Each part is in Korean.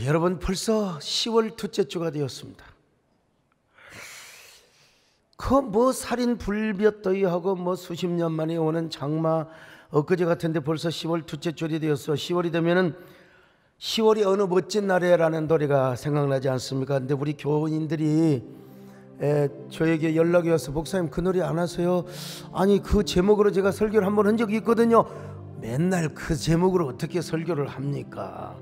여러분 벌써 10월 둘째 주가 되었습니다. 살인 불볕더위 하고 수십 년 만에 오는 장마 엊그제 같은데 벌써 10월 둘째 주이 되었어. 10월이 되면은 10월이 어느 멋진 날에라는 노래가 생각나지 않습니까? 근데 우리 교인들이 저에게 연락이 와서 목사님 그 노래 안 하세요? 아니 그 제목으로 제가 설교를 한번 한 적이 있거든요. 맨날 그 제목으로 어떻게 설교를 합니까?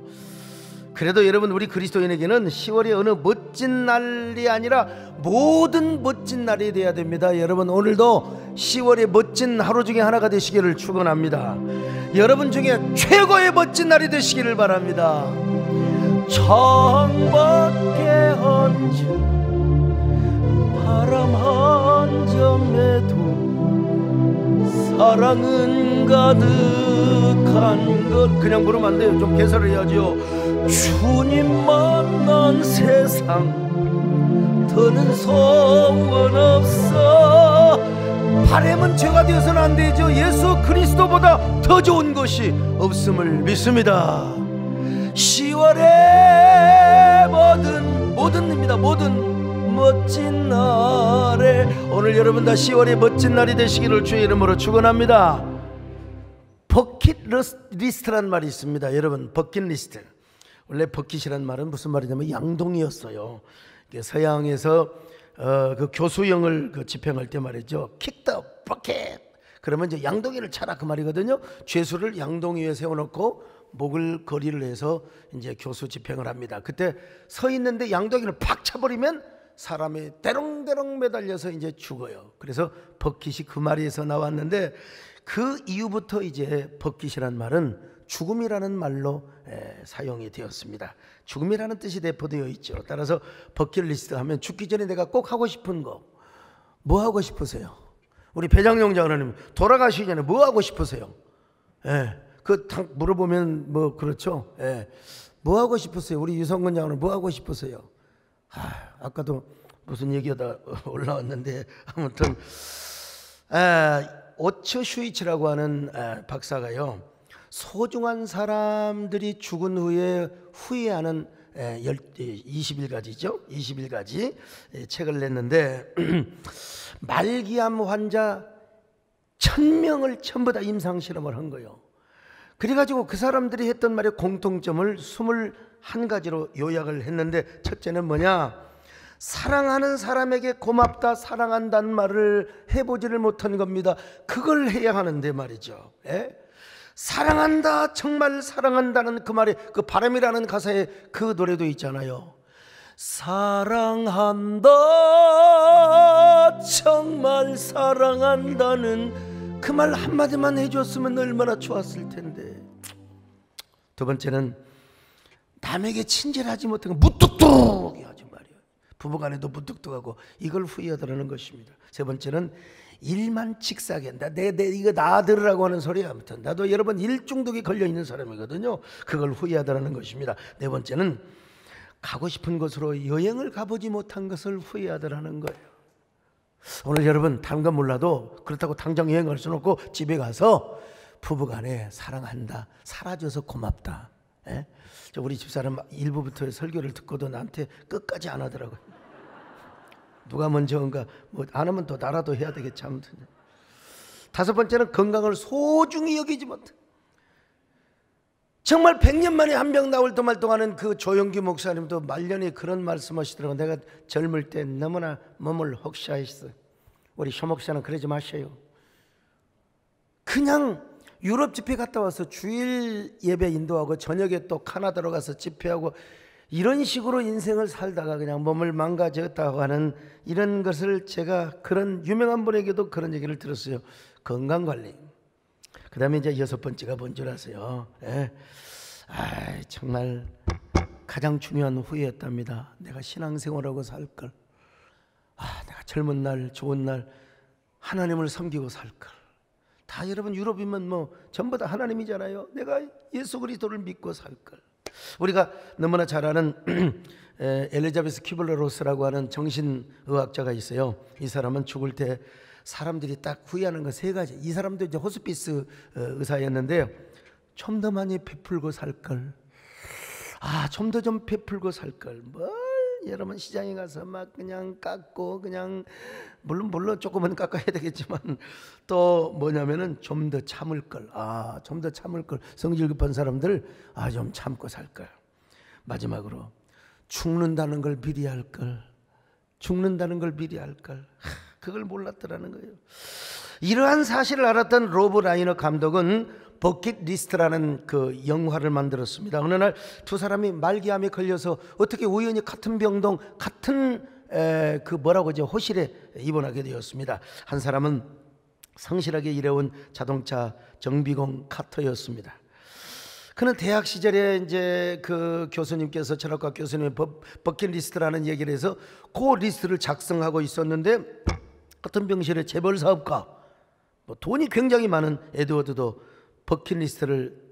그래도 여러분 우리 그리스도인에게는 10월이 어느 멋진 날이 아니라 모든 멋진 날이 돼야 됩니다. 여러분 오늘도 10월의 멋진 하루 중에 하나가 되시기를 축원합니다. 여러분 중에 최고의 멋진 날이 되시기를 바랍니다. 창밖에 앉아 바람 한 점에도 사랑은 가득한 것. 그냥 부르면 안 돼요. 좀 개설을 해야죠. 주님 만난 세상 더는 소원 없어. 바람은 죄가 되어서는 안 되죠. 예수 그리스도보다 더 좋은 것이 없음을 믿습니다. 10월의 모든 멋진 날에 오늘 여러분 다 10월의 멋진 날이 되시기를 주의 이름으로 축원합니다. 버킷리스트란 말이 있습니다. 여러분 버킷리스트, 원래 버킷이란 말은 무슨 말이냐면 양동이었어요. 서양에서 그 교수형을 집행할 때 말이죠. Kick the bucket. 그러면 이제 양동이를 차라 그 말이거든요. 죄수를 양동이 위에 세워놓고 목을 거리를 해서 이제 교수 집행을 합니다. 그때 서 있는데 양동이를 팍 차버리면 사람이 대롱대롱 매달려서 이제 죽어요. 그래서 버킷이 그 말에서 나왔는데 그 이후부터 이제 버킷이란 말은 죽음이라는 말로 사용이 되었습니다. 죽음이라는 뜻이 내포되어 있죠. 따라서 버킷리스트 하면 죽기 전에 내가 꼭 하고 싶은 거, 뭐 하고 싶으세요? 우리 배장용 장로님 돌아가시기 전에 뭐 하고 싶으세요? 그 물어보면 그렇죠. 뭐 하고 싶으세요? 우리 유성근 장로님 뭐 하고 싶으세요? 아까도 무슨 얘기하다 올라왔는데 아무튼 오처 슈이치라고 하는 박사가요, 소중한 사람들이 죽은 후에 후회하는 20일가지죠 20일가지 책을 냈는데 말기암 환자 1000명을 전부 다 임상실험을 한 거예요. 그래가지고 그 사람들이 했던 말의 공통점을 21가지로 요약을 했는데, 첫째는 뭐냐, 사랑하는 사람에게 고맙다, 사랑한다는 말을 해보지를 못한 겁니다. 그걸 해야 하는데 말이죠. 사랑한다, 정말 사랑한다는 그 말에, 그 바람이라는 가사에 그 노래도 있잖아요. 사랑한다, 정말 사랑한다는 그 말 한마디만 해줬으면 얼마나 좋았을 텐데. 두 번째는 남에게 친절하지 못한 거 무뚝뚝하게 하지 말이에요. 부부간에도 무뚝뚝하고 이걸 후회하더라는 것입니다. 세 번째는 일만 직사하게 한다. 이거 나 들으라고 하는 소리야. 아무튼 나도 여러 번 일 중독에 걸려있는 사람이거든요. 그걸 후회하더라는 것입니다. 네 번째는 가고 싶은 곳으로 여행을 가보지 못한 것을 후회하더라는 거예요. 오늘 여러분 다른 건 몰라도 그렇다고 당장 여행할 수는 없고 집에 가서 부부간에 사랑한다, 살아줘서 고맙다. 우리 집사람 일부부터 설교를 듣고도 나한테 끝까지 안 하더라고요. 누가 먼저인가 안 하면 또 나라도 해야 되겠지. 아무튼 다섯 번째는 건강을 소중히 여기지 못해. 정말 100년 만에 한 병 나올 말 동안은 그 조영기 목사님도 말년에 그런 말씀하시더라고요. 내가 젊을 때 너무나 몸을 혹사했어. 우리 쇼 목사는 그러지 마셔요. 그냥 유럽 집회 갔다 와서 주일 예배 인도하고 저녁에 또 카나다로 가서 집회하고 이런 식으로 인생을 살다가 그냥 몸을 망가졌다고 하는 이런 것을 제가 그런 유명한 분에게도 그런 얘기를 들었어요. 건강관리. 그 다음에 이제 여섯 번째가 뭔 줄 아세요? 정말 가장 중요한 후회였답니다. 내가 신앙생활하고 살걸. 내가 젊은 날 좋은 날 하나님을 섬기고 살걸. 다 여러분 유럽이면 전부 다 하나님이잖아요. 내가 예수 그리스도를 믿고 살걸. 우리가 너무나 잘 아는 엘리자베스 큐블러-로스라고 하는 정신의학자가 있어요. 이 사람은 죽을 때 사람들이 딱 후회하는 거 세 가지. 이 사람도 이제 호스피스 의사였는데요. 좀 더 많이 베풀고 살걸. 좀 더 좀 베풀고 살 걸. 뭘 여러분 시장에 가서 막 그냥 깎고 그냥 물론 조금은 깎아야 되겠지만 또 뭐냐면은 좀 더 참을 걸. 좀 더 참을 걸. 성질 급한 사람들 좀 참고 살 걸. 마지막으로 죽는다는 걸 미리 할 걸. 죽는다는 걸 미리 할 걸. 그걸 몰랐더라는 거예요. 이러한 사실을 알았던 로브 라이너 감독은 버킷리스트라는 그 영화를 만들었습니다. 어느 날 두 사람이 말기암에 걸려서 어떻게 우연히 같은 병동, 같은 호실에 입원하게 되었습니다. 한 사람은 성실하게 일해온 자동차 정비공 카터였습니다. 그는 대학 시절에 이제 그 교수님께서, 철학과 교수님의 버킷리스트라는 얘기를 해서 그 리스트를 작성하고 있었는데, 같은 병실의 재벌 사업가, 돈이 굉장히 많은 에드워드도 버킷리스트를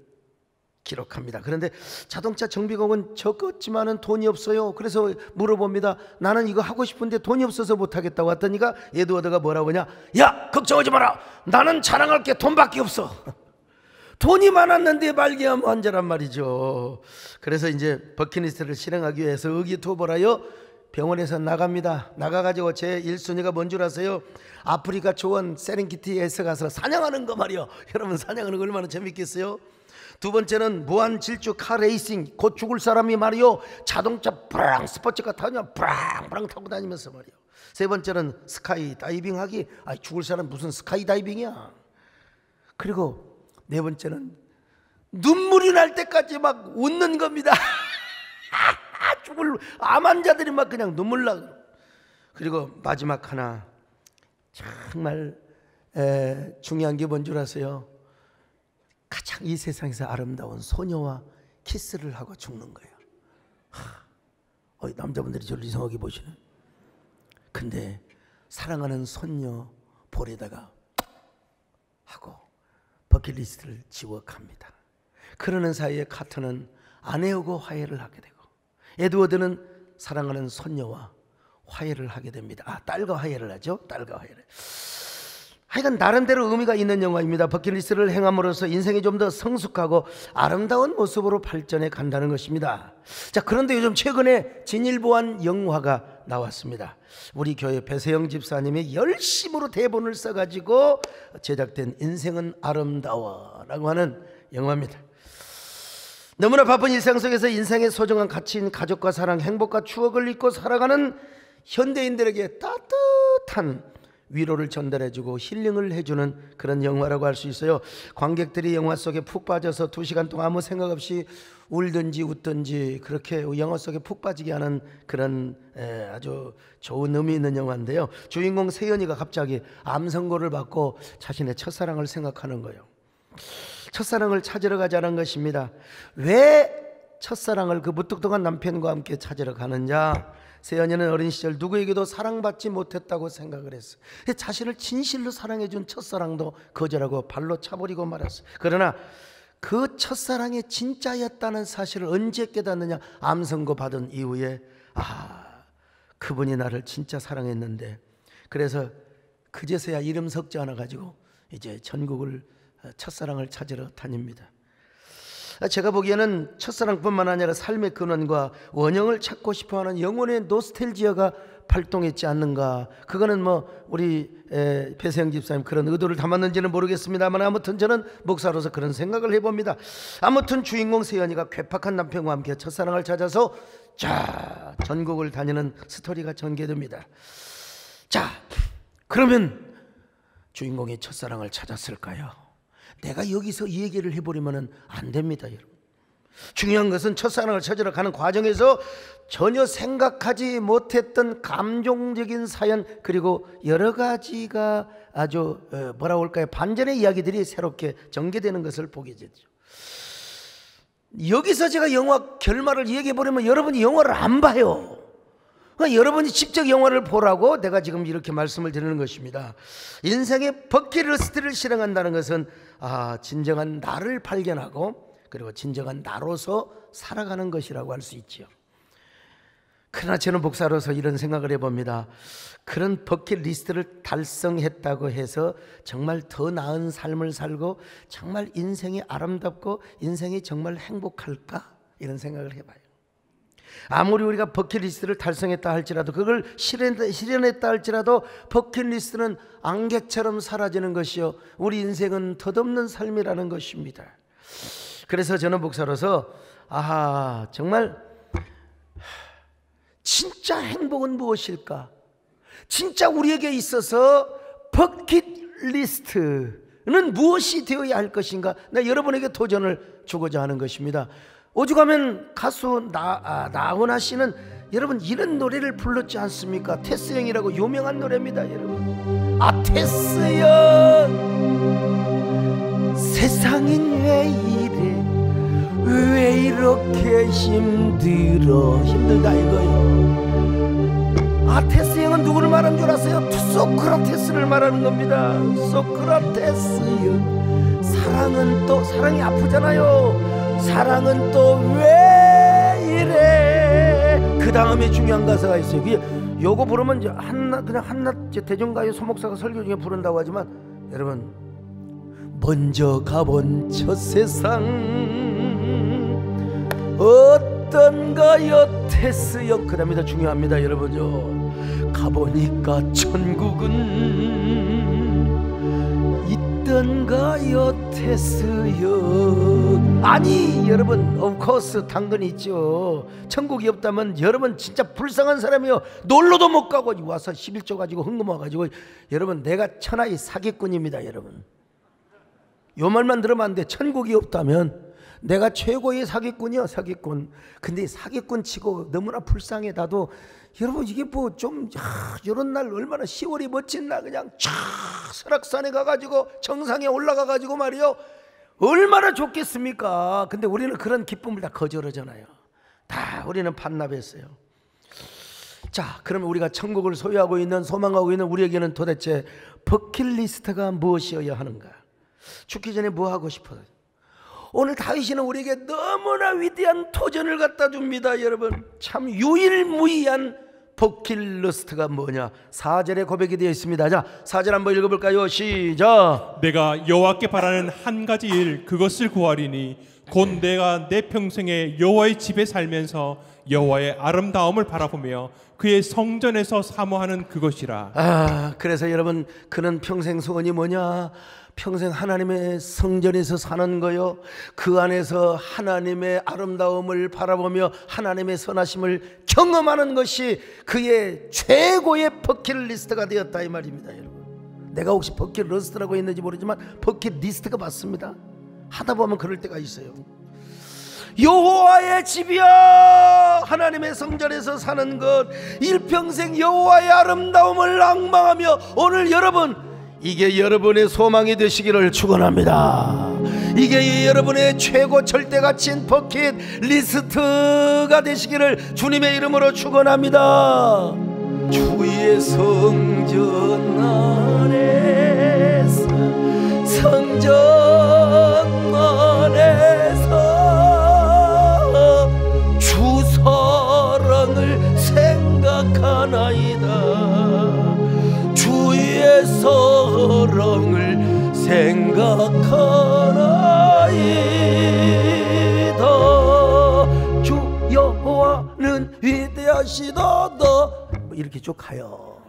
기록합니다. 그런데 자동차 정비공은 적었지만은 돈이 없어요. 그래서 물어봅니다. 나는 이거 하고 싶은데 돈이 없어서 못하겠다고 했더니가 에드워드가 뭐라고 하냐? 야, 걱정하지 마라. 나는 자랑할 게 돈밖에 없어. 돈이 많았는데 말기암 환자란 말이죠. 그래서 이제 버킷리스트를 실행하기 위해서 의기투합하여 병원에서 나갑니다. 나가가지고 제 1순위가 뭔 줄 아세요? 아프리카 초원 세렝게티에서 가서 사냥하는 거 말이요. 여러분, 사냥하는 거 얼마나 재밌겠어요? 두 번째는 무한 질주 카 레이싱, 곧 죽을 사람이 말이요, 자동차 브랑 스포츠카 타고 브랑 타고 다니면서 말이요. 세 번째는 스카이 다이빙 하기. 죽을 사람 무슨 스카이 다이빙이야. 그리고 네 번째는 눈물이 날 때까지 막 웃는 겁니다. 죽을 암 환자들이 막 그냥 눈물 나. 그리고 마지막 하나, 정말 중요한 게 뭔 줄 아세요? 가장 이 세상에서 아름다운 소녀와 키스를 하고 죽는 거예요. 남자분들이 저를 이상하게 보시네. 근데 사랑하는 손녀 볼에다가 하고 버킷리스트를 지워갑니다. 그러는 사이에 카터는 아내하고 화해를 하게 되고, 에드워드는 사랑하는 손녀와 화해를 하게 됩니다. 딸과 화해를 하죠. 딸과 화해를. 하여간 나름대로 의미가 있는 영화입니다. 버킷리스트를 행함으로써 인생이 좀 더 성숙하고 아름다운 모습으로 발전해 간다는 것입니다. 자, 그런데 요즘 최근에 진일보한 영화가 나왔습니다. 우리 교회 배세영 집사님이 열심으로 대본을 써가지고 제작된 인생은 아름다워라고 하는 영화입니다. 너무나 바쁜 일상 속에서 인생의 소중한 가치인 가족과 사랑, 행복과 추억을 잊고 살아가는 현대인들에게 따뜻한 위로를 전달해주고 힐링을 해주는 그런 영화라고 할 수 있어요. 관객들이 영화 속에 푹 빠져서 2시간 동안 아무 생각 없이 울든지 웃든지 그렇게 영화 속에 푹 빠지게 하는 그런 아주 좋은 의미 있는 영화인데요. 주인공 세연이가 갑자기 암 선고를 받고 자신의 첫사랑을 생각하는 거예요. 첫사랑을 찾으러 가자는 것입니다. 왜 첫사랑을 그 무뚝뚝한 남편과 함께 찾으러 가느냐? 세연이는 어린 시절 누구에게도 사랑받지 못했다고 생각을 했어. 자신을 진실로 사랑해준 첫사랑도 거절하고 발로 차버리고 말았어. 그러나 그 첫사랑이 진짜였다는 사실을 언제 깨닫느냐? 암 선고 받은 이후에 그분이 나를 진짜 사랑했는데, 그래서 그제서야 이름 석자 하나 가지고 이제 전국을 첫사랑을 찾으러 다닙니다. 제가 보기에는 첫사랑뿐만 아니라 삶의 근원과 원형을 찾고 싶어하는 영혼의 노스텔지아가 발동했지 않는가. 그거는 우리 배세영 집사님 그런 의도를 담았는지는 모르겠습니다만, 아무튼 저는 목사로서 그런 생각을 해봅니다. 아무튼 주인공 세연이가 괴팍한 남편과 함께 첫사랑을 찾아서 전국을 다니는 스토리가 전개됩니다. 자, 그러면 주인공이 첫사랑을 찾았을까요? 내가 여기서 이 얘기를 해버리면 안 됩니다, 여러분. 중요한 것은 첫사랑을 찾으러 가는 과정에서 전혀 생각하지 못했던 감정적인 사연, 그리고 여러 가지가 아주 뭐라고 할까요? 반전의 이야기들이 새롭게 전개되는 것을 보게 되죠. 여기서 제가 영화 결말을 얘기해버리면 여러분이 영화를 안 봐요. 여러분이 직접 영화를 보라고 내가 지금 이렇게 말씀을 드리는 것입니다. 인생의 버킷리스트를 실행한다는 것은 진정한 나를 발견하고 그리고 진정한 나로서 살아가는 것이라고 할 수 있지요. 그러나 저는 목사로서 이런 생각을 해봅니다. 그런 버킷리스트를 달성했다고 해서 정말 더 나은 삶을 살고 정말 인생이 아름답고 인생이 정말 행복할까? 이런 생각을 해봐요. 아무리 우리가 버킷리스트를 달성했다 할지라도, 그걸 실현했다 할지라도 버킷리스트는 안개처럼 사라지는 것이요, 우리 인생은 덧없는 삶이라는 것입니다. 그래서 저는 목사로서 정말 진짜 행복은 무엇일까? 진짜 우리에게 있어서 버킷리스트는 무엇이 되어야 할 것인가? 나 여러분에게 도전을 주고자 하는 것입니다. 오죽하면 가수 나훈아 씨는 여러분 이런 노래를 불렀지 않습니까? 테스 형이라고 유명한 노래입니다, 여러분. 테스야, 세상은 왜 이래, 왜 이렇게 힘들다 이거요. 테스 형은 누구를 말하는 줄 아세요? 소크라테스를 말하는 겁니다. 소크라테스요, 사랑이 아프잖아요. 사랑은 또 왜 이래. 그 다음에 중요한 가사가 있어요. 요거 부르면 그냥 한낮 대전가요 소목사가 설교 중에 부른다고 하지만, 여러분, 먼저 가본 저 세상 어떤가요 테스요. 그 다음에 더 중요합니다, 여러분요. 가보니까 천국은 있던가요 테스요. 아니 여러분, 오프코스 당근이 있죠. 천국이 없다면 여러분 진짜 불쌍한 사람이요. 놀러도 못 가고 와서 11조 가지고 흥금 와가지고, 여러분 내가 천하의 사기꾼입니다. 여러분 요 말만 들으면 안 돼. 천국이 없다면 내가 최고의 사기꾼이요, 사기꾼. 근데 사기꾼 치고 너무나 불쌍해. 나도 여러분 이게 뭐 좀 이런 날 얼마나 10월이 멋진 날 그냥 쫙 설악산에 가가지고 정상에 올라가가지고 말이요, 얼마나 좋겠습니까? 근데 우리는 그런 기쁨을 다 거절하잖아요. 다 우리는 반납했어요. 자, 그러면 우리가 천국을 소유하고 있는, 소망하고 있는 우리에게는 도대체 버킷리스트가 무엇이어야 하는가? 죽기 전에 뭐 하고 싶어요? 오늘 다윗이는 우리에게 너무나 위대한 도전을 갖다 줍니다. 여러분 참 유일무이한 버킷리스트가 뭐냐? 4절에 고백이 되어 있습니다. 자, 4절 한번 읽어볼까요? 시작. 내가 여호와께 바라는 한 가지 일, 그것을 구하리니 곧 내가 내 평생에 여호와의 집에 살면서 여호와의 아름다움을 바라보며 그의 성전에서 사모하는 그것이라. 그래서 여러분, 그는 평생 소원이 뭐냐? 평생 하나님의 성전에서 사는 거요, 그 안에서 하나님의 아름다움을 바라보며 하나님의 선하심을 경험하는 것이 그의 최고의 버킷리스트가 되었다 이 말입니다. 여러분, 내가 혹시 버킷리스트라고 했는지 모르지만 버킷리스트가 맞습니다. 하다 보면 그럴 때가 있어요. 여호와의 집이여, 하나님의 성전에서 사는 것, 일평생 여호와의 아름다움을 앙망하며, 오늘 여러분 이게 여러분의 소망이 되시기를 축원합니다. 이게 여러분의 최고 절대가치인 버킷리스트가 되시기를 주님의 이름으로 축원합니다. 주의 성전 안에서, 성전 안에서 주 사랑을 생각하나이다. 주의 사랑을 생각하나이다. 주 여호와는 위대하시도다. 이렇게 쭉 가요.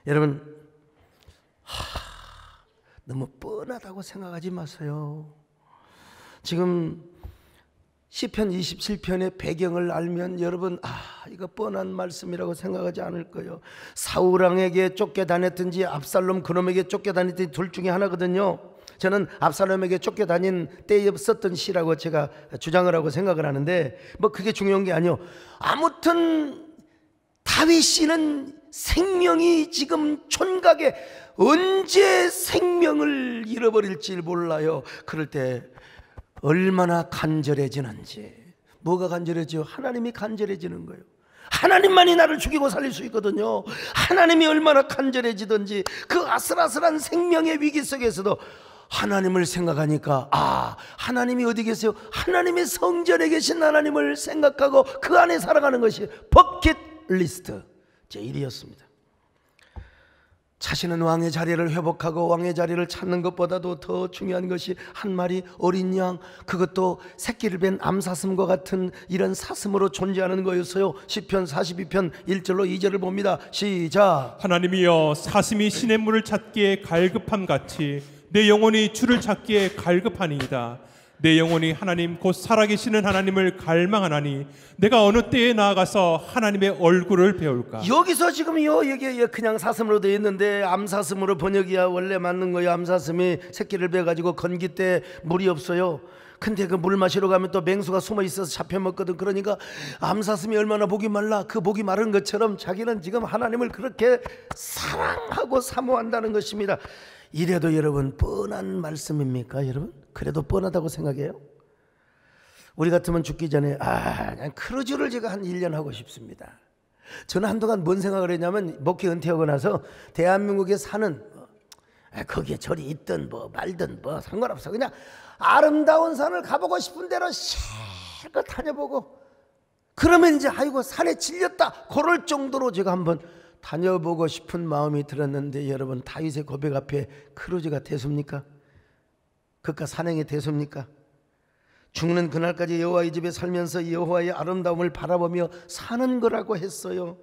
여러분, 너무 뻔하다고 생각하지 마세요. 지금 시편 27편의 배경을 알면 여러분, 이거 뻔한 말씀이라고 생각하지 않을 거예요. 사울왕에게 쫓겨다녔든지 압살롬 그놈에게 쫓겨다녔든지 둘 중에 하나거든요. 저는 압살롬에게 쫓겨다닌 때에 썼던 시라고 제가 주장을 하고 생각을 하는데, 뭐 그게 중요한 게 아니요. 아무튼 다윗씨는 생명이 지금 촌각에 언제 생명을 잃어버릴지 몰라요. 그럴 때 얼마나 간절해지는지. 뭐가 간절해져요? 하나님이 간절해지는 거예요. 하나님만이 나를 죽이고 살릴 수 있거든요. 하나님이 얼마나 간절해지든지 그 아슬아슬한 생명의 위기 속에서도 하나님을 생각하니까, 하나님이 어디 계세요? 하나님의 성전에 계신 하나님을 생각하고 그 안에 살아가는 것이 버킷리스트 제1이었습니다. 자신은 왕의 자리를 회복하고 왕의 자리를 찾는 것보다도 더 중요한 것이 한 마리 어린 양, 그것도 새끼를 뺀 암사슴과 같은 이런 사슴으로 존재하는 거였어요. 시편 42편 1절로 2절을 봅니다. 시작. 하나님이여, 사슴이 시냇물을 찾기에 갈급함 같이 내 영혼이 주를 찾기에 갈급하니이다. 내 영혼이 하나님 곧 살아계시는 하나님을 갈망하나니 내가 어느 때에 나아가서 하나님의 얼굴을 배울까? 여기서 지금요, 이게 그냥 사슴으로 되어 있는데 암사슴으로 번역이야 원래 맞는 거예요. 암사슴이 새끼를 베가지고 건기 때 물이 없어요. 근데 그 물 마시러 가면 또 맹수가 숨어 있어서 잡혀 먹거든. 그러니까 암사슴이 얼마나 목이 말라, 그 목이 마른 것처럼 자기는 지금 하나님을 그렇게 사랑하고 사모한다는 것입니다. 이래도 여러분 뻔한 말씀입니까? 여러분 그래도 뻔하다고 생각해요? 우리 같으면 죽기 전에 크루즈를 제가 한 1년 하고 싶습니다. 저는 한동안 뭔 생각을 했냐면, 목회 은퇴하고 나서 대한민국에 사는 거기에 절이 있든 뭐 말든 뭐 상관없어, 그냥 아름다운 산을 가보고 싶은 대로 실컷 다녀보고, 그러면 이제 아이고 산에 질렸다 그럴 정도로 제가 한번 다녀보고 싶은 마음이 들었는데, 여러분 다윗의 고백 앞에 크루즈가 대수입니까? 그깟 산행이 대수입니까? 죽는 그날까지 여호와의 집에 살면서 여호와의 아름다움을 바라보며 사는 거라고 했어요.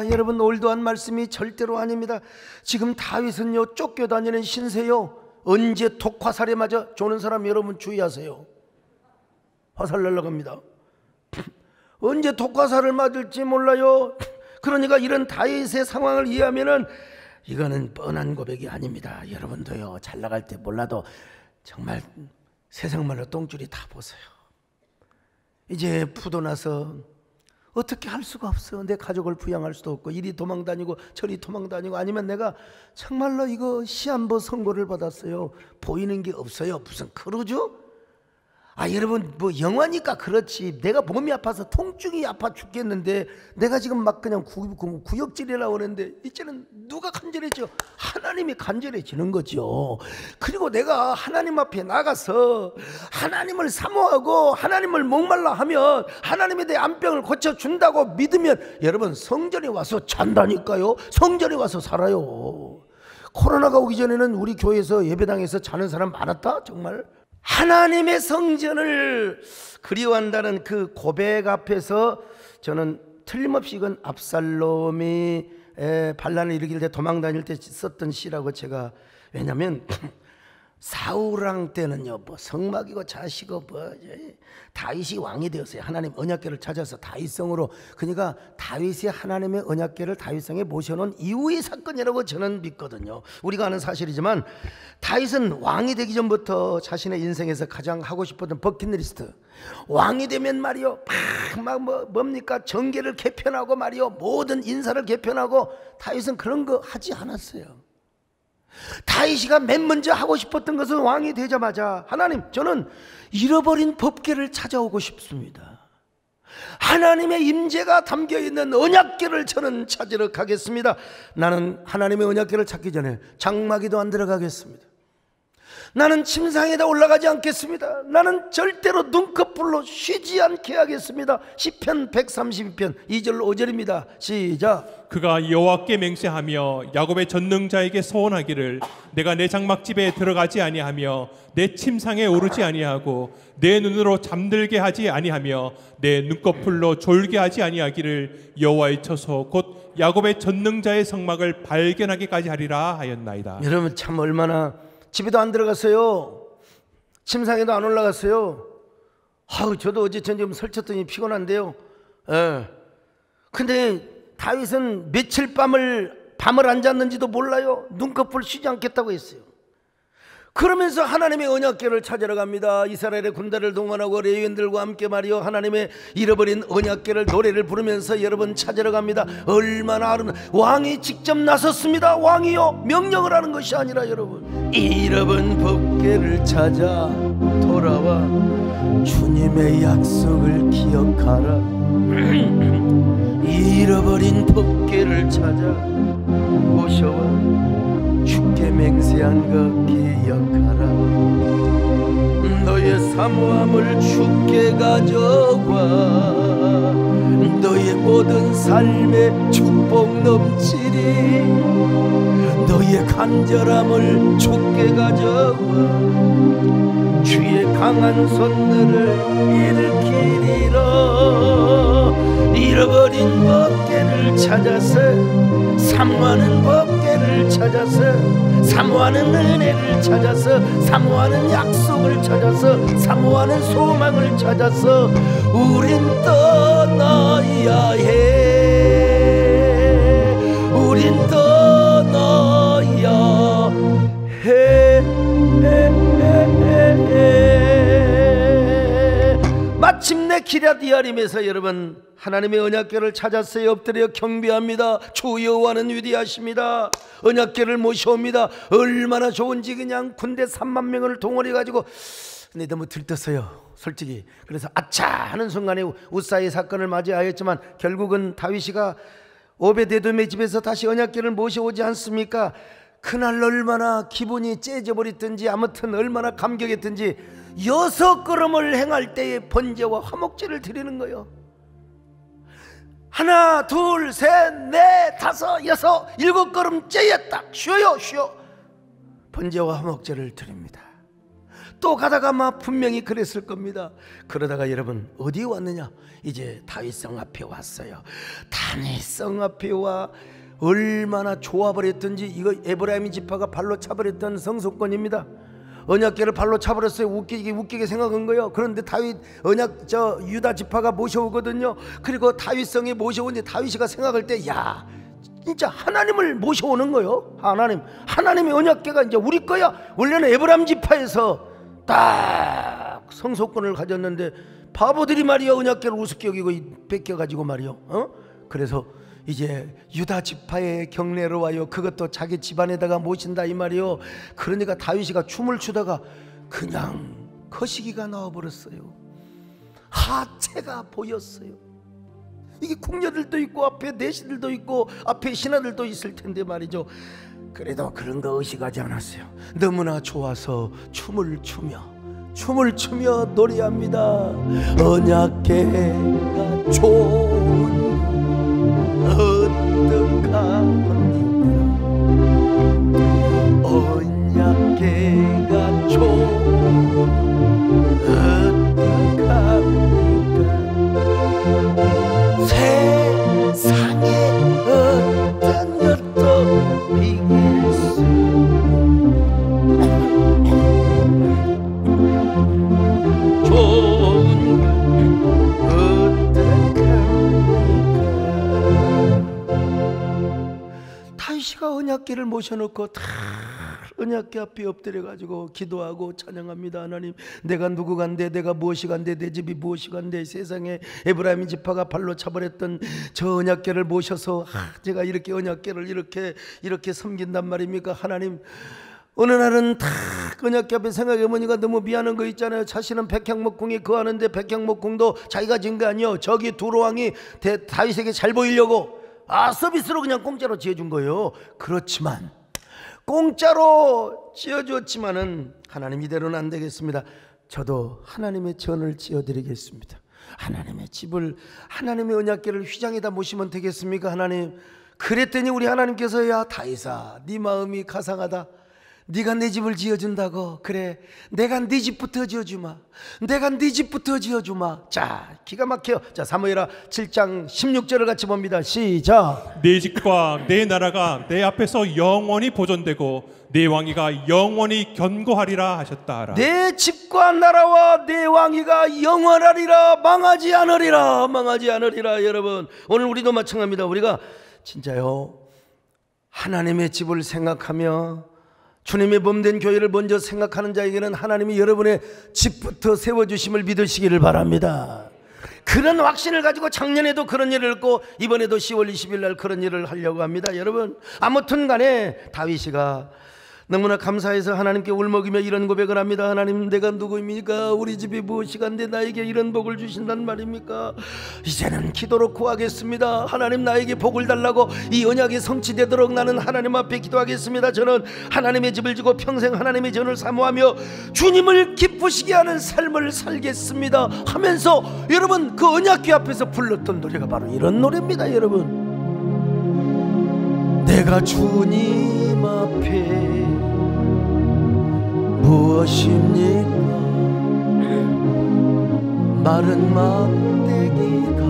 여러분 올드한 말씀이 절대로 아닙니다. 지금 다윗은요 쫓겨다니는 신세요. 언제 독화살에 맞아 조는 사람 여러분 주의하세요. 화살 날라갑니다. 언제 독화살을 맞을지 몰라요. 그러니까 이런 다윗의 상황을 이해하면은 이거는 뻔한 고백이 아닙니다. 여러분도요 잘 나갈 때 몰라도 정말 세상 말로 똥줄이 다 보세요. 이제 부도 나서 어떻게 할 수가 없어. 내 가족을 부양할 수도 없고, 이리 도망다니고 저리 도망다니고, 아니면 내가 정말로 이거 시한부 선고를 받았어요. 보이는 게 없어요. 무슨 크루즈? 여러분 뭐 영화니까 그렇지, 내가 몸이 아파서 통증이 아파 죽겠는데 내가 지금 막 그냥 구역질이라고 하는데, 이제는 누가 간절해져? 하나님이 간절해지는 거죠. 그리고 내가 하나님 앞에 나가서 하나님을 사모하고 하나님을 목말라 하면 하나님에 대해 암병을 고쳐준다고 믿으면 여러분 성전에 와서 잔다니까요. 성전에 와서 살아요. 코로나가 오기 전에는 우리 교회에서 예배당에서 자는 사람 많았다. 정말 하나님의 성전을 그리워한다는 그 고백 앞에서 저는 틀림없이 이건 압살롬이 반란을 일으킬 때 도망다닐 때 썼던 시라고 제가, 왜냐하면 사울왕 때는요 뭐 성막이고 자시고 뭐 다윗이 왕이 되었어요. 하나님 언약궤를 찾아서 다윗성으로, 그러니까 다윗이 하나님의 언약궤를 다윗성에 모셔놓은 이후의 사건이라고 저는 믿거든요. 우리가 아는 사실이지만 다윗은 왕이 되기 전부터 자신의 인생에서 가장 하고 싶었던 버킷리스트, 왕이 되면 말이요 뭡니까 정계를 개편하고 말이요 모든 인사를 개편하고, 다윗은 그런 거 하지 않았어요. 다윗이가 맨 먼저 하고 싶었던 것은 왕이 되자마자 하나님, 저는 잃어버린 법궤를 찾아오고 싶습니다. 하나님의 임재가 담겨있는 언약궤를 저는 찾으러 가겠습니다. 나는 하나님의 언약궤를 찾기 전에 장마기도 안 들어가겠습니다. 나는 침상에다 올라가지 않겠습니다. 나는 절대로 눈꺼풀로 쉬지 않게 하겠습니다. 시편 132편 2절 5절입니다. 시작. 그가 여호와께 맹세하며 야곱의 전능자에게 소원하기를, 내가 내 장막집에 들어가지 아니하며 내 침상에 오르지 아니하고 내 눈으로 잠들게 하지 아니하며 내 눈꺼풀로 졸게 하지 아니하기를 여호와의 처소 곧 야곱의 전능자의 성막을 발견하기까지 하리라 하였나이다. 여러분 참 얼마나, 집에도 안 들어갔어요. 침상에도 안 올라갔어요. 저도 어제 저녁 설쳤더니 피곤한데요. 근데 다윗은 며칠 밤을 안 잤는지도 몰라요. 눈꺼풀 쉬지 않겠다고 했어요. 그러면서 하나님의 언약궤를 찾으러 갑니다. 이스라엘의 군대를 동원하고 레위인들과 함께 말이요 하나님의 잃어버린 언약궤를 노래를 부르면서 여러분 찾으러 갑니다. 얼마나 아름다운, 왕이 직접 나섰습니다. 왕이요 명령을 하는 것이 아니라 여러분 잃어버린 법궤를 찾아 돌아와 주님의 약속을 기억하라. 잃어버린 법궤를 찾아 모셔와 주께 맹세한 것 기억하라. 너의 사모함을 주께 가져와 너의 모든 삶에 축복 넘치리. 너의 간절함을 주께 가져와 주의 강한 손들을 일으키리라. 잃어버린 법궤를 찾아서 사모하는 법궤를 찾아서 사모하는 은혜를 찾아서 사모하는 약속을 찾아서 사모하는 소망을 찾아서 우린 떠나야 해. 우린 떠나야 해. 마침내 기럇 예아림에서 여러분 하나님의 언약궤를 찾았어요. 엎드려 경배합니다. 주 여호와는 위대하십니다. 언약궤를 모셔옵니다. 얼마나 좋은지 그냥 군대 3만 명을 동원해 가지고. 근데 너무 들떴어요 솔직히. 그래서 아차 하는 순간에 우사의 사건을 맞이하였지만 결국은 다윗이가 오베데돔의 집에서 다시 언약궤를 모셔오지 않습니까? 그날 얼마나 기분이 째져버렸든지 아무튼 얼마나 감격했든지 6걸음을 행할 때에 번제와 화목제를 드리는 거예요. 하나 둘 셋 넷 다섯 여섯 7걸음째에 딱 쉬어요. 쉬어 번제와 화목제를 드립니다. 또 가다가 막 분명히 그랬을 겁니다. 그러다가 여러분 어디에 왔느냐? 이제 다윗성 앞에 왔어요. 다윗성 앞에 와 얼마나 좋아버렸던지. 이거 에브라임 지파가 발로 차버렸던 성소권입니다. 언약궤를 발로 차버렸어요. 웃기게 생각한 거예요. 그런데 다윗 유다 지파가 모셔오거든요. 그리고 다윗성에 모셔오는데 다윗이가 생각할 때 야 진짜 하나님을 모셔오는 거예요. 하나님의 언약궤가 이제 우리 거야. 원래는 에브라임 지파에서 딱 성소권을 가졌는데 바보들이 말이야 언약궤를 우습게 여기고 뺏겨가지고 말이요. 그래서 이제 유다 지파의 경례로 와요. 그것도 자기 집안에다가 모신다 이 말이요. 그러니까 다윗이가 춤을 추다가 그냥 거시기가 나와버렸어요. 하체가 보였어요. 이게 궁녀들도 있고 앞에 내시들도 있고 앞에 신하들도 있을 텐데 말이죠. 그래도 그런 거 의식하지 않았어요. 너무나 좋아서 춤을 추며 노래합니다. 언약궤가 좋은 어떡합니까? 언약궤가 좋은 어떡합니까? 세상에 어떤 것도 비길 수 좋은 다윗이가 언약궤를 모셔놓고 다 언약궤 앞에 엎드려가지고 기도하고 찬양합니다. 하나님 내가 누구 간데 내가 무엇이 간데 내 집이 무엇이 간데 세상에 에브라임 지파가 발로 차버렸던 저 언약궤를 모셔서 제가 이렇게 언약궤를 이렇게 섬긴단 말입니까? 하나님 어느 날은 다 언약궤 앞에 생각해보니까 너무 미안한 거 있잖아요. 자신은 백향목궁에 거하는데 백향목궁도 자기가 지은 거 아니에요. 저기 두로왕이 다윗에게 잘 보이려고 서비스로 그냥 공짜로 지어준 거예요. 그렇지만 공짜로 지어줬지만은 하나님 이대로는 안 되겠습니다. 저도 하나님의 전을 지어드리겠습니다. 하나님의 집을 하나님의 언약궤를 휘장에다 모시면 되겠습니까? 하나님. 그랬더니 우리 하나님께서 야 다윗아 네 마음이 가상하다. 네가 내 집을 지어준다고. 그래 내가 네 집부터 지어주마. 자 기가 막혀요. 자 사무엘하 7장 16절을 같이 봅니다. 시작. 내 집과 내 나라가 내 앞에서 영원히 보존되고 내 왕위가 영원히 견고하리라 하셨다. 내 집과 나라와 내 왕위가 영원하리라. 망하지 않으리라. 여러분 오늘 우리도 마찬가지입니다. 우리가 진짜요 하나님의 집을 생각하며 주님의 몸된 교회를 먼저 생각하는 자에게는 하나님이 여러분의 집부터 세워주심을 믿으시기를 바랍니다. 그런 확신을 가지고 작년에도 그런 일을 했고 이번에도 10월 20일 날 그런 일을 하려고 합니다. 여러분 아무튼 간에 다윗이가 너무나 감사해서 하나님께 울먹이며 이런 고백을 합니다. 하나님, 내가 누구입니까? 우리 집이 무엇이간데 나에게 이런 복을 주신단 말입니까? 이제는 기도로 구하겠습니다. 하나님, 나에게 복을 달라고 이 언약이 성취되도록 나는 하나님 앞에 기도하겠습니다. 저는 하나님의 집을 지고 평생 하나님의 전을 사모하며 주님을 기쁘시게 하는 삶을 살겠습니다 하면서 여러분 그 언약궤 앞에서 불렀던 노래가 바로 이런 노래입니다. 여러분, 내가 주님 앞에 무엇입니까? 마른 막대기가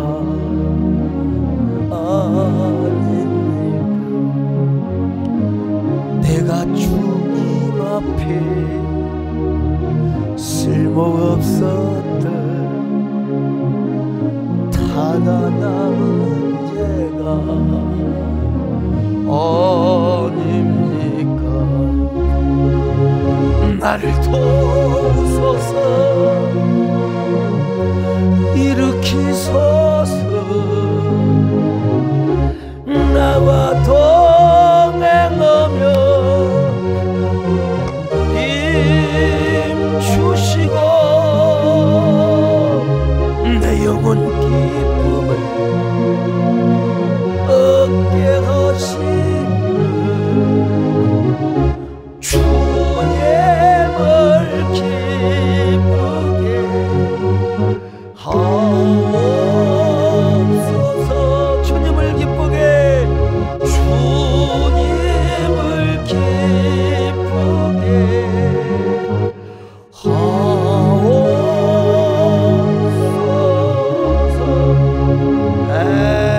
아닙니까? 내가 주님 앞에 쓸모없었던 타다 남은 죄가 아닙니까? 나를 도우소서, 일으키소서, 나와 동행하며 힘 주시고 내 영혼 기쁨을 얻게 하시는 주님을 기쁘게 하옵소서. 주님을 기쁘게, 주님을 기쁘게 하옵소서.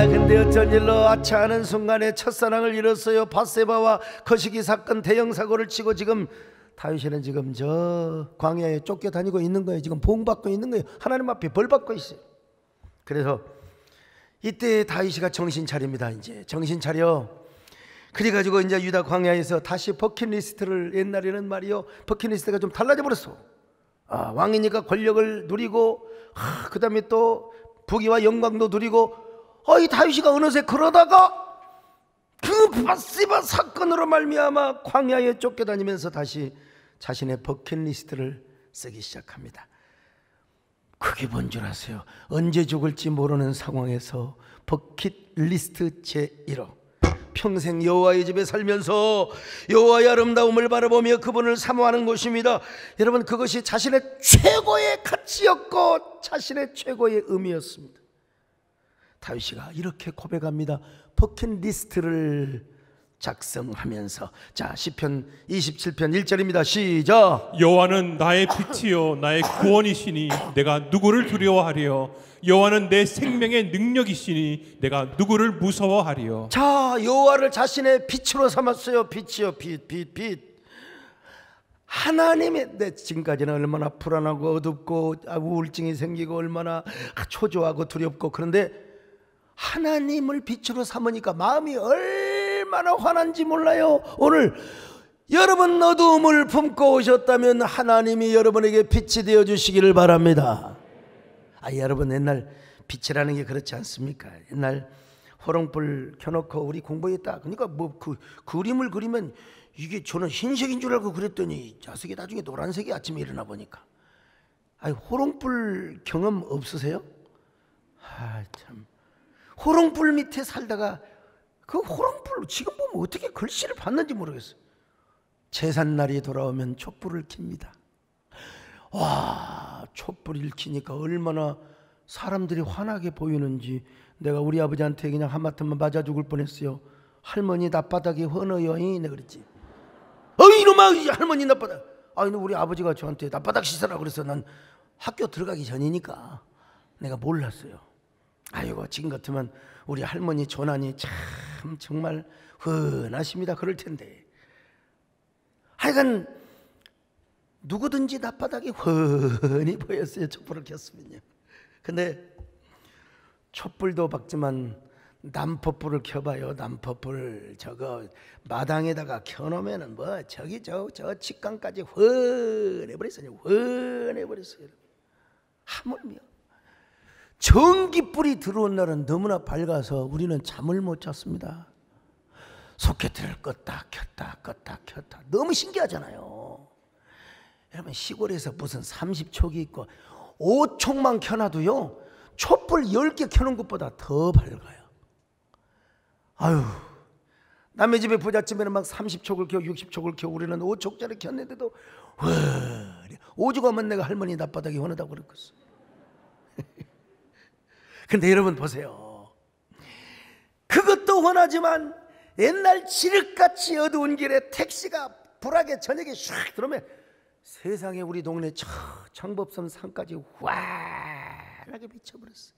근데 어쩐 일로 아차하는 순간에 첫사랑을 잃었어요. 밧세바와 거시기 사건 대형 사고를 치고 지금 다윗은 지금 저 광야에 쫓겨다니고 있는 거예요. 지금 보응받고 있는 거예요. 하나님 앞에 벌받고 있어요. 그래서 이때 다윗이가 정신 차립니다. 이제 정신 차려. 그래가지고 이제 유다 광야에서 다시 버킷리스트를, 옛날에는 말이요 버킷리스트가 좀 달라져 버렸어. 왕이니까 권력을 누리고 그 다음에 또 부귀와 영광도 누리고, 이 다윗이가 어느새 그러다가 그 밧세바 사건으로 말미암아 광야에 쫓겨다니면서 다시 자신의 버킷리스트를 쓰기 시작합니다. 그게 뭔 줄 아세요? 언제 죽을지 모르는 상황에서 버킷리스트 제1호, 평생 여호와의 집에 살면서 여호와의 아름다움을 바라보며 그분을 사모하는 것입니다. 여러분, 그것이 자신의 최고의 가치였고 자신의 최고의 의미였습니다. 다윗이가 이렇게 고백합니다. 버킷리스트를 작성하면서, 자, 시편 27편 1절입니다. 시작. 여호와는 나의 빛이요 나의 구원이시니 내가 누구를 두려워하리요? 여호와는 내 생명의 능력이시니 내가 누구를 무서워하리요? 자, 여호와를 자신의 빛으로 삼았어요. 빛이요, 빛. 하나님의, 내 지금까지는 얼마나 불안하고 어둡고 우울증이 생기고 얼마나 초조하고 두렵고, 그런데 하나님을 빛으로 삼으니까 마음이 얼마나 환한지 몰라요. 오늘 여러분 어두움을 품고 오셨다면 하나님이 여러분에게 빛이 되어 주시기를 바랍니다. 여러분, 옛날 빛이라는 게 그렇지 않습니까? 옛날 호롱불 켜놓고 우리 공부했다. 그러니까 뭐 그 그림을 그리면 이게, 저는 흰색인 줄 알고 그랬더니 자석이 나중에 노란색이 아침에 일어나 보니까. 호롱불 경험 없으세요? 참. 호롱불 밑에 살다가 그 호롱불 지금 보면 어떻게 글씨를 봤는지 모르겠어요. 제삿날이 돌아오면 촛불을 켭니다. 와, 촛불을 켜니까 얼마나 사람들이 환하게 보이는지. 내가 우리 아버지한테 그냥 한마디만 맞아 죽을 뻔했어요. 할머니 낯바닥이 헌어요. 내 그랬지. 이놈아, 할머니 낯바닥. 우리 아버지가 저한테 낯바닥 씻으라 그래서 난 학교 들어가기 전이니까 내가 몰랐어요. 아이고, 지금 같으면 우리 할머니 조난이 참 정말 흔하십니다. 그럴 텐데. 하여간 누구든지 낯바닥이 훤히 보였어요. 촛불을 켰으면요. 근데 촛불도 박지만 난퍼불을 켜봐요. 난퍼불 저거 마당에다가 켜놓으면은 뭐 저기 저 직강까지 훤해버렸어요. 훤해버렸어요. 하물며 전기불이 들어온 날은 너무나 밝아서 우리는 잠을 못 잤습니다. 소켓을 껐다 켰다 너무 신기하잖아요. 여러분 시골에서 무슨 30촉이 있고 5촉만 켜놔도요 촛불 10개 켜놓은 것보다 더 밝아요. 아유, 남의 집에 부잣집에는 막 30촉을 켜고 60촉을 켜고 우리는 5촉짜리 켰는데도 오죽하면 내가 할머니 낮바닥에 원하다고 그랬겠어. 근데 여러분 보세요. 그것도 원하지만 옛날 지륵같이 어두운 길에 택시가 불하게 저녁에 샥 들어오면 세상에 우리 동네 청법선 산까지 환하게 비춰버렸어요.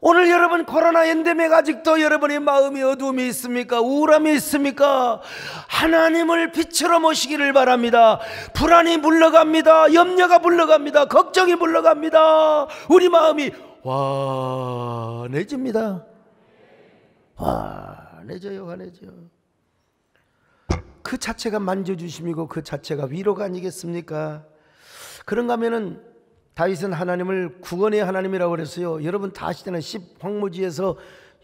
오늘 여러분 코로나 엔데믹 아직도 여러분의 마음이 어두움이 있습니까? 우울함이 있습니까? 하나님을 빛으로 모시기를 바랍니다. 불안이 물러갑니다. 염려가 물러갑니다. 걱정이 물러갑니다. 우리 마음이 환해집니다. 환해져요. 그 자체가 만져주심이고 그 자체가 위로가 아니겠습니까? 그런가 하면은 다윗은 하나님을 구원의 하나님이라고 그랬어요. 여러분 다 아시잖아요. 10황무지에서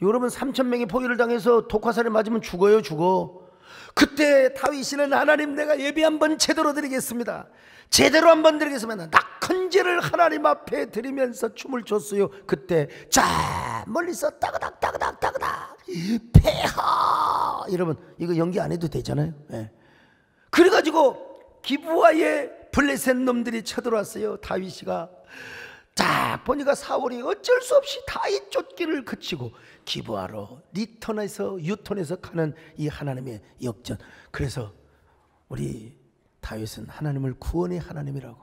여러분 3,000명이 포위를 당해서 독화살에 맞으면 죽어. 그때 다윗이는 하나님 내가 예배 한번 제대로 드리겠습니다. 제대로 한번 드리겠습니다. 낙헌 제를 하나님 앞에 드리면서 춤을 췄어요. 그때 자 멀리서 따그닥 폐하 여러분 이거 연기 안 해도 되잖아요. 네. 그래가지고 기브아에 블레셋 놈들이 쳐들어왔어요. 다윗이가 딱 보니까 사울이 어쩔 수 없이 다윗 쫓기를 그치고 기브아로 리턴해서 유턴해서 가는 이 하나님의 역전. 그래서 우리 다윗은 하나님을 구원의 하나님이라고.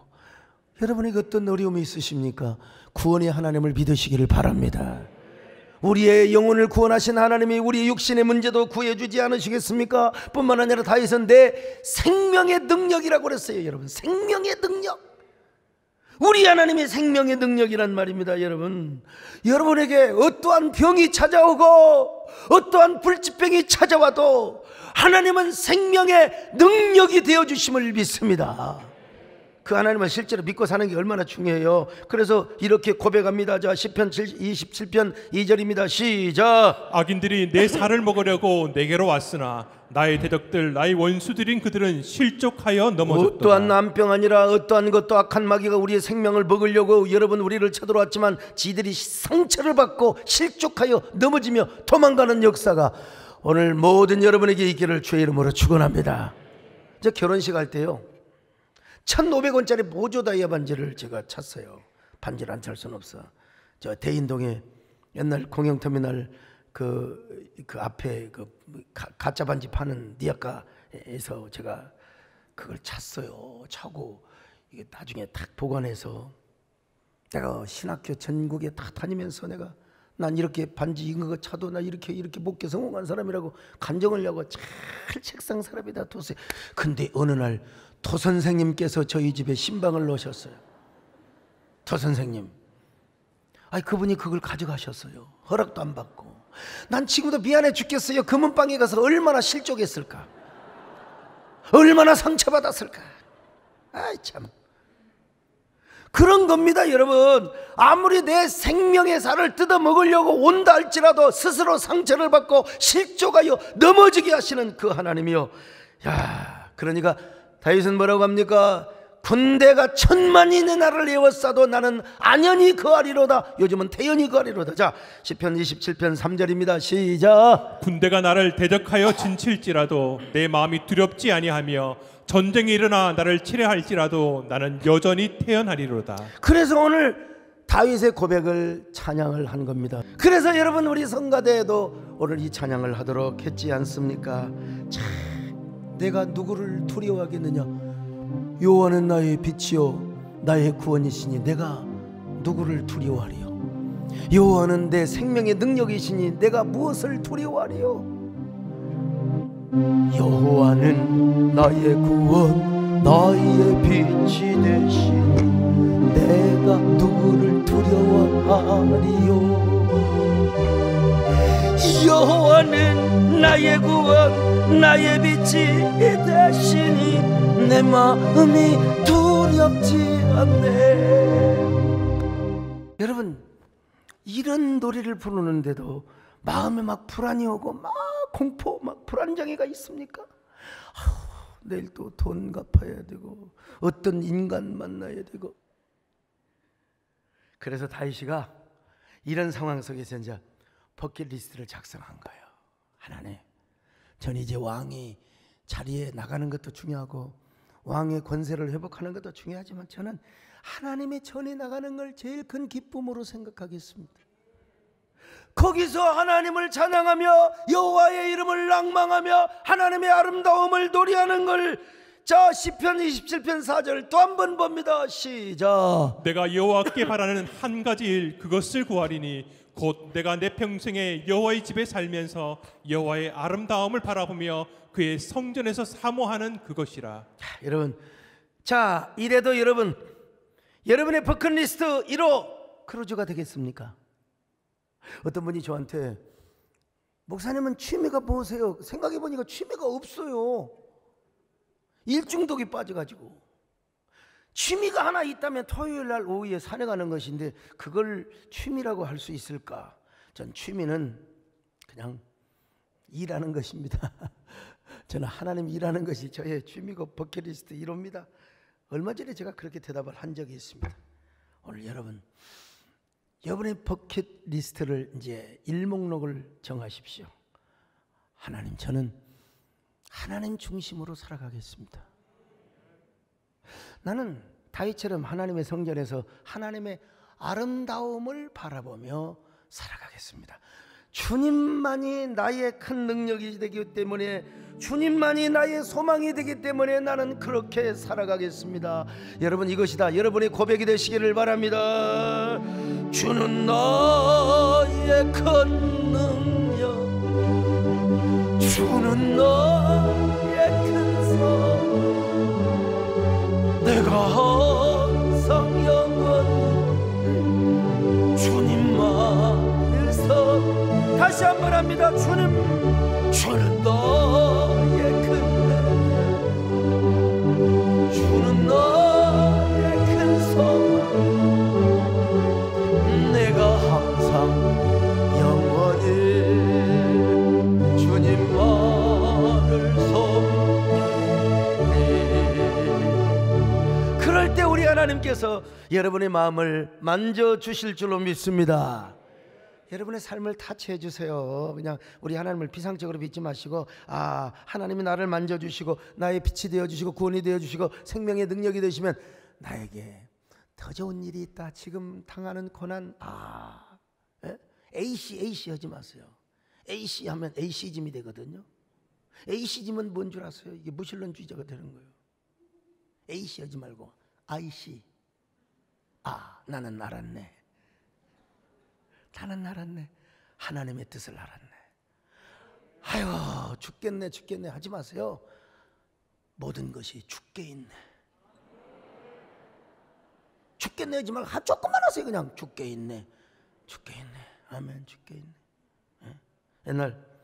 여러분에게 어떤 어려움이 있으십니까? 구원의 하나님을 믿으시기를 바랍니다. 우리의 영혼을 구원하신 하나님이 우리 육신의 문제도 구해주지 않으시겠습니까? 뿐만 아니라 다윗은 내 생명의 능력이라고 그랬어요. 여러분 생명의 능력, 우리 하나님의 생명의 능력이란 말입니다. 여러분에게 어떠한 병이 찾아오고 어떠한 불치병이 찾아와도 하나님은 생명의 능력이 되어주심을 믿습니다. 그 하나님을 실제로 믿고 사는 게 얼마나 중요해요. 그래서 이렇게 고백합니다. 자, 시편 27편 2절입니다. 시작. 악인들이 내 살을 먹으려고 내게로 왔으나 나의 대적들 나의 원수들인 그들은 실족하여 넘어졌도다. 어떠한 남병 아니라 어떠한 것도 악한 마귀가 우리의 생명을 먹으려고 여러분 우리를 쳐들어왔지만 지들이 상처를 받고 실족하여 넘어지며 도망가는 역사가 오늘 모든 여러분에게 있기를 주의 이름으로 축원합니다. 저 결혼식 할 때요 1,500원짜리 모조 다이아 반지를 제가 찼어요. 반지를 안 찰 수는 없어. 저 대인동에 옛날 공영터미널 그 앞에 그 가짜 반지 파는 니아카에서 제가 그걸 찼어요. 차고 이게 나중에 딱 보관해서 내가 신학교 전국에 다 다니면서 내가 난 이렇게 반지 이거 차도 나 이렇게 목회 성공한 사람이라고 간정을 하고 잘 책상 사람에다 뒀어요. 근데 어느 날 토 선생님께서 저희 집에 신방을 넣으셨어요. 토 선생님. 그분이 그걸 가져가셨어요. 허락도 안 받고. 난 지금도 미안해 죽겠어요. 금은방에 가서 얼마나 실족했을까. 얼마나 상처받았을까. 참. 그런 겁니다, 여러분. 아무리 내 생명의 살을 뜯어먹으려고 온다 할지라도 스스로 상처를 받고 실족하여 넘어지게 하시는 그 하나님이요. 그러니까 다윗은 뭐라고 합니까? 군대가 1,000만이 내 나를 에워싸도 나는 안연히 거하리로다. 요즘은 태연히 거하리로다. 자, 시편 27편 3절입니다. 시작. 군대가 나를 대적하여 진칠지라도 내 마음이 두렵지 아니하며 전쟁이 일어나 나를 치려할지라도 나는 여전히 태연하리로다. 그래서 오늘 다윗의 고백을 찬양을 한 겁니다. 그래서 여러분 우리 성가대에도 오늘 이 찬양을 하도록 했지 않습니까? 내가 누구를 두려워하겠느냐? 여호와는 나의 빛이요 나의 구원이시니 내가 누구를 두려워하리요? 여호와는 내 생명의 능력이시니 내가 무엇을 두려워하리요? 여호와는 나의 구원 나의 빛이 되시니 내가 누구를 두려워하리요? 여호와는 나의 구원 나의 빛이 되시니 내 마음이 두렵지 않네. 여러분 이런 노래를 부르는데도 마음에 막 불안이 오고 막 공포, 막 불안장애가 있습니까? 내일 또 돈 갚아야 되고 어떤 인간 만나야 되고. 그래서 다윗이가 이런 상황 속에서 이제 버킷리스트를 작성한 거예요. 하나님, 전 이제 왕이 자리에 나가는 것도 중요하고 왕의 권세를 회복하는 것도 중요하지만 저는 하나님의 전에 나가는 걸 제일 큰 기쁨으로 생각하겠습니다. 거기서 하나님을 찬양하며 여호와의 이름을 랑망하며 하나님의 아름다움을 노래하는 걸, 자, 시편 27편 4절 또 한 번 봅니다. 시작. 내가 여호와께 바라는 한 가지 일 그것을 구하리니 곧 내가 내 평생에 여호와의 집에 살면서 여호와의 아름다움을 바라보며 그의 성전에서 사모하는 그것이라. 여러분, 자, 이래도 여러분의 버킷리스트 1호 크루즈가 되겠습니까? 어떤 분이 저한테, 목사님은 취미가 뭐세요? 생각해보니까 취미가 없어요. 일중독에 빠져가지고. 취미가 하나 있다면 토요일 날 오후에 산에 가는 것인데 그걸 취미라고 할 수 있을까? 전 취미는 그냥 일하는 것입니다. 저는 하나님 일하는 것이 저의 취미고 버킷리스트 1호입니다. 얼마 전에 제가 그렇게 대답을 한 적이 있습니다. 오늘 여러분의 버킷리스트를 이제 일목록을 정하십시오. 하나님, 저는 하나님 중심으로 살아가겠습니다. 나는 다윗처럼 하나님의 성전에서 하나님의 아름다움을 바라보며 살아가겠습니다. 주님만이 나의 큰 능력이 되기 때문에, 주님만이 나의 소망이 되기 때문에 나는 그렇게 살아가겠습니다. 여러분, 이것이다 여러분의 고백이 되시기를 바랍니다. 주는 나의 큰 능력, 주는 나의 큰 소망, 내가 항상 영원히 주님만을 다시 한번 합니다. 주는 나의 큰 능력, 주는 나의 큰 소망, 내가 항상 영원히 주님만을 섬기리. 그럴 때 우리 하나님께서 여러분의 마음을 만져주실 줄로 믿습니다. 여러분의 삶을 타치해 주세요. 그냥 우리 하나님을 비상적으로 믿지 마시고, 하나님이 나를 만져주시고 나의 빛이 되어주시고 구원이 되어주시고 생명의 능력이 되시면 나에게 더 좋은 일이 있다. 지금 당하는 고난, AC 하지 마세요. AC 하면 에이시즘이 되거든요. 에이시즘은 뭔 줄 아세요? 이게 무신론주의자가 되는 거예요. AC 하지 말고 IC. 나는 알았네. 나는 알았네. 하나님의 뜻을 알았네. 아유, 죽겠네 하지 마세요. 모든 것이 죽게 있네. 죽겠네 하지 말고 조금만 하세요. 그냥 죽게 있네. 아멘. 죽게 있네. 옛날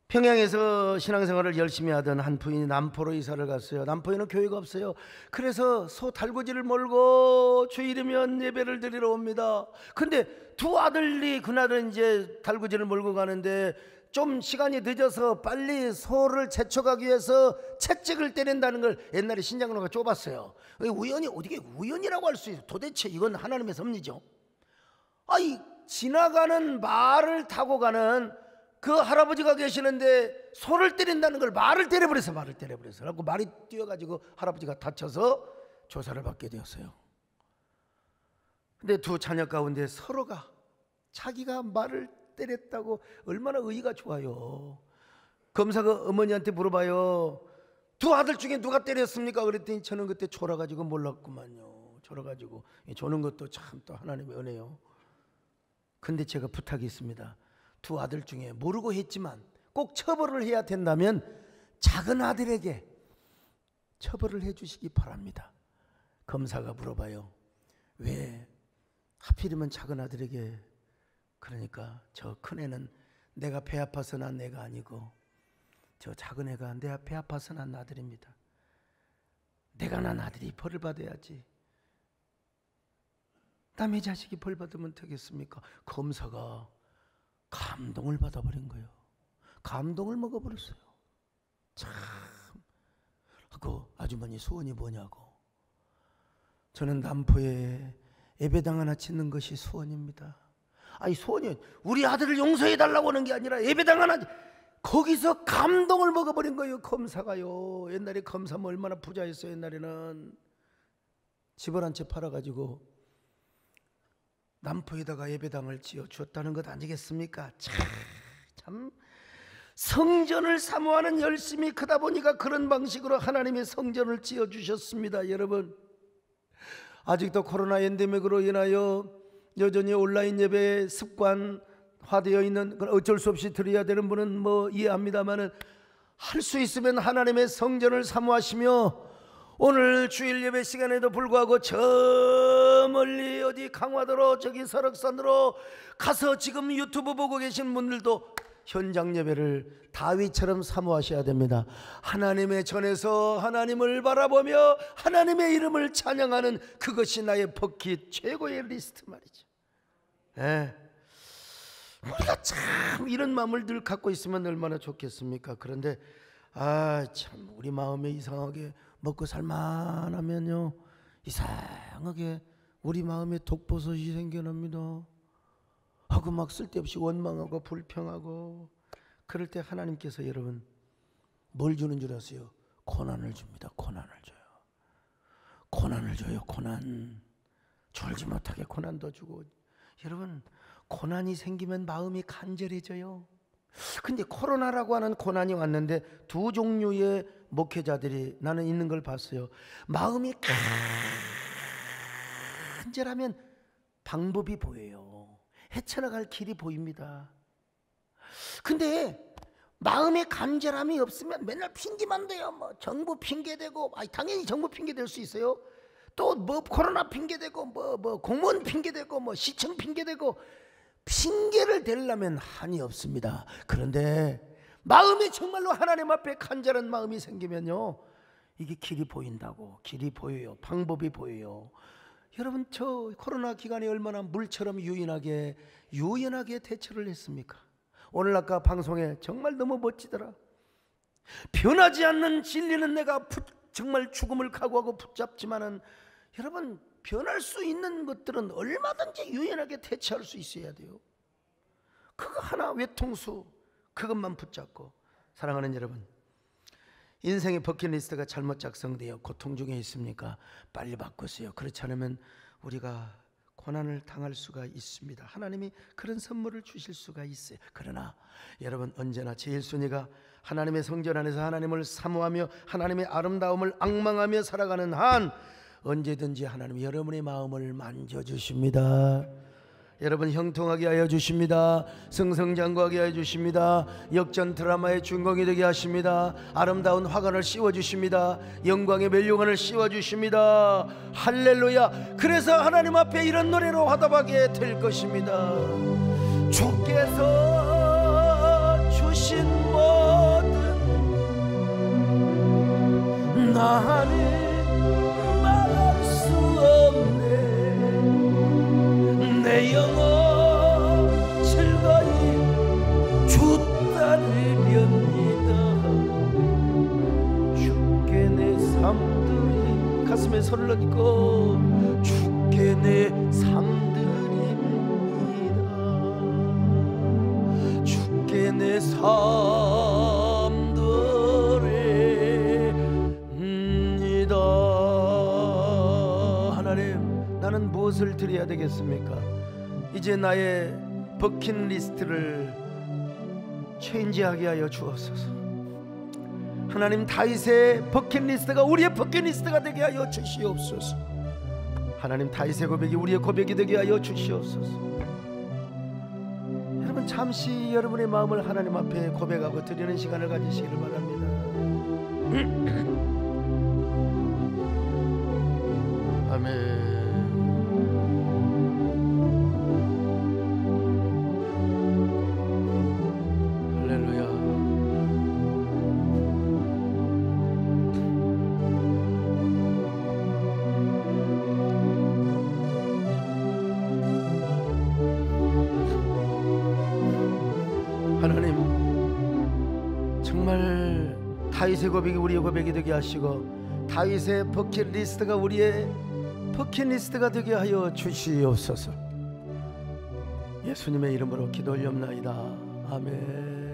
평양에서 신앙생활을 열심히 하던 한 부인이 남포로 이사를 갔어요. 남포에는 교회가 없어요. 그래서 소 달구지를 몰고 주일이면 예배를 드리러 옵니다. 근데 두 아들이 그날은 이제 달구지를 몰고 가는데 좀 시간이 늦어서 빨리 소를 제쳐가기 위해서 채찍을 때린다는 걸 옛날에 신장로가 좁았어요. 우연히, 어떻게 우연이라고 할 수 있어요? 도대체 이건 하나님의 섭리죠. 지나가는 말을 타고 가는 그 할아버지가 계시는데 소를 때린다는 걸 말을 때려버려서 그래갖고 말이 뛰어가지고 할아버지가 다쳐서 조사를 받게 되었어요. 근데 두 자녀 가운데 서로가 자기가 말을 때렸다고 얼마나 의의가 좋아요. 검사가 어머니한테 물어봐요. 두 아들 중에 누가 때렸습니까? 그랬더니 저는 그때 졸아가지고 몰랐구만요. 졸아가지고. 조는 것도 참 또 하나님의 은혜요. 근데 제가 부탁이 있습니다. 두 아들 중에 모르고 했지만 꼭 처벌을 해야 된다면 작은 아들에게 처벌을 해주시기 바랍니다. 검사가 물어봐요. 왜 하필이면 작은 아들에게? 그러니까 저 큰애는 내가 배 아파서 난 애가 아니고 저 작은 애가 내 배 아파서 난 아들입니다. 내가 난 아들이 벌을 받아야지 남의 자식이 벌 받으면 되겠습니까? 검사가 감동을 받아버린 거예요. 감동을 먹어버렸어요. 참. 그 아주머니 소원이 뭐냐고. 저는 남포에 예배당 하나 짓는 것이 소원입니다. 아니 소원이 우리 아들을 용서해 달라고 하는 게 아니라 예배당 하나, 거기서 감동을 먹어버린 거예요. 검사가요. 옛날에 검사면 얼마나 부자였어요. 옛날에는 집을 한 채 팔아가지고 남포에다가 예배당을 지어 주었다는 것 아니겠습니까? 참 성전을 사모하는 열심이 크다 보니까 그런 방식으로 하나님의 성전을 지어 주셨습니다. 여러분, 아직도 코로나 엔데믹으로 인하여 여전히 온라인 예배에 습관화되어 있는, 어쩔 수 없이 드려야 되는 분은 뭐 이해합니다만은, 할 수 있으면 하나님의 성전을 사모하시며 오늘 주일 예배 시간에도 불구하고 저 멀리 어디 강화도로 저기 설악산으로 가서 지금 유튜브 보고 계신 분들도 현장 예배를 다윗처럼 사모하셔야 됩니다. 하나님의 전에서 하나님을 바라보며 하나님의 이름을 찬양하는, 그것이 나의 버킷 최고의 리스트 말이죠. 우리가 참 이런 마음을 늘 갖고 있으면 얼마나 좋겠습니까? 그런데 참 우리 마음에 이상하게 먹고 살만하면요, 이상하게 우리 마음에 독버섯이 생겨납니다. 하고 막 쓸데없이 원망하고 불평하고, 그럴 때 하나님께서 여러분 뭘 주는 줄 아세요? 고난을 줍니다. 고난을 줘요. 고난을 줘요. 고난. 졸지 못하게 고난도 주고. 여러분, 고난이 생기면 마음이 간절해져요. 근데 코로나라고 하는 고난이 왔는데 두 종류의 목회자들이 나는 있는 걸 봤어요. 마음이 간절하면 방법이 보여요. 헤쳐나갈 길이 보입니다. 근데 마음에 간절함이 없으면 맨날 핑계만 대요. 뭐 정부 핑계대고, 당연히 정부 핑계댈 수 있어요. 또 뭐 코로나 핑계대고, 뭐 공무원 핑계대고, 뭐 시청 핑계대고, 핑계를 대려면 한이 없습니다. 그런데 마음이 정말로 하나님 앞에 간절한 마음이 생기면요, 이게 길이 보인다고. 길이 보여요. 방법이 보여요. 여러분, 저 코로나 기간에 얼마나 물처럼 유연하게 대처를 했습니까? 오늘 아까 방송에 정말 너무 멋지더라. 변하지 않는 진리는 내가 정말 죽음을 각오하고 붙잡지만은, 여러분, 변할 수 있는 것들은 얼마든지 유연하게 대처할 수 있어야 돼요. 그거 하나 외통수, 그것만 붙잡고. 사랑하는 여러분, 인생의 버킷리스트가 잘못 작성되어 고통 중에 있습니까? 빨리 바꾸세요. 그렇지 않으면 우리가 고난을 당할 수가 있습니다. 하나님이 그런 선물을 주실 수가 있어요. 그러나 여러분, 언제나 제일 순위가 하나님의 성전 안에서 하나님을 사모하며 하나님의 아름다움을 앙망하며 살아가는 한, 언제든지 하나님이 여러분의 마음을 만져주십니다. 여러분 형통하게 하여 주십니다. 승승장구하게 하여 주십니다. 역전 드라마의 주인공이 되게 하십니다. 아름다운 화관을 씌워주십니다. 영광의 멜용관을 씌워주십니다. 할렐루야. 그래서 하나님 앞에 이런 노래로 화답하게 될 것입니다. 주께서 주신 뭐든 나는 말할 수 없네. 내 영혼 즐거이 주 따르렵니다. 주께 내 삶들이, 가슴에 손을 얹고 주께 내 삶들입니다. 주께 내 삶들입니다. 하나님, 나는 무엇을 드려야 되겠습니까? 이제 나의 버킷리스트를 체인지하게 하여 주옵소서. 하나님, 다윗의 버킷리스트가 우리의 버킷리스트가 되게 하여 주시옵소서. 하나님, 다윗의 고백이 우리의 고백이 되게 하여 주시옵소서. 여러분, 잠시 여러분의 마음을 하나님 앞에 고백하고 드리는 시간을 가지시기를 바랍니다. 아멘. 하나님, 다윗의 고백이 우리의 고백이 되게 하시고 다윗의 버킷리스트가 우리의 버킷리스트가 되게 하여 주시옵소서. 예수님의 이름으로 기도 올려옵나이다. 아멘.